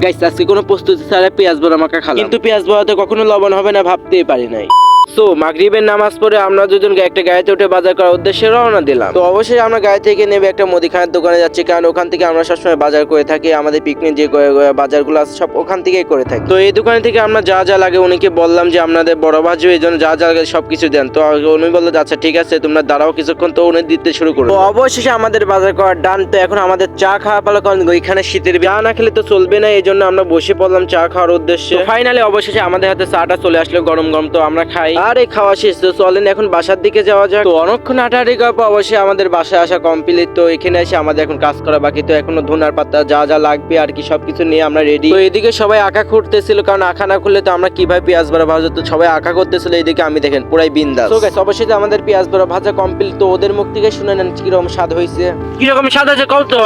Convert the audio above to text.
Guys আজকে কোনো প্রস্তুতি ছাড়া পেঁয়াজ বড়া মাখা খালাম, কিন্তু পেঁয়াজ বড়াতে কখনো লবণ হবে না ভাবতেই পারি নাই। সো মাগরিবের নামাজ পড়ে আমরা দুজন একটা গাড়িতে উঠে বাজার করার উদ্দেশ্যে রওনা দিলাম। তো অবশ্যই আমরা গাড়ি থেকে নেমে একটা মুদিখানার দোকানে যাচ্ছি, কারণ ওখান থেকে আমরা সবসময় বাজার করে থাকি। আমাদের পিকনিক যে বাজারগুলো আছে সব ওখান থেকেই করে থাকি। তো এই দোকান থেকে আমরা যা যা লাগে উনিকে বললাম যে আপনাদের বড় ভাজি এই জন্য যা যা লাগে সবকিছু দেন। তো উনি বললো আচ্ছা ঠিক আছে তোমরা দাঁড়াও কিছুক্ষণ। তো উনি দিতে শুরু করলো। তো অবশেষে আমাদের বাজার করার ডান। তো এখন আমাদের চা খাওয়া পালো, কারণ ওইখানে শীতের চা না খেলে তো চলবে না, এই জন্য আমরা বসে পড়লাম চা খাওয়ার উদ্দেশ্যে। ফাইনালি অবশেষে আমাদের হাতে চাটা চলে আসলো গরম গরম। তো আমরা খাই আর এই খাওয়া শেষ। তো চলেন এখন বাসার দিকে যাওয়া যাক। তো অনেকক্ষণ হাঁটাহাঁটি করার পর অবশ্যই আমাদের বাসায় আসা কমপ্লিট। তো এখানে এসে আমাদের এখন কাজ করা বাকি। তো এখনো ধনার পাতা যা যা লাগবে আর কি সবকিছু নিয়ে আমরা রেডি। তো এদিকে সবাই আঁকা করতেছিল, কারণ আঁকা না করলে তো আমরা কিভাবে পেঁয়াজ বড়া ভাজা। তো সবাই আঁকা করতেছিল, এইদিকে আমি দেখেন পুরাই বিন্দাস। তো গাইস অবশ্যই আমাদের পেঁয়াজ বড়া ভাজা কমপ্লিট। তো ওদের মুখ থেকে শুনে নেন কিরকম স্বাদ হয়েছে। কিরকম স্বাদ আছে কও তো।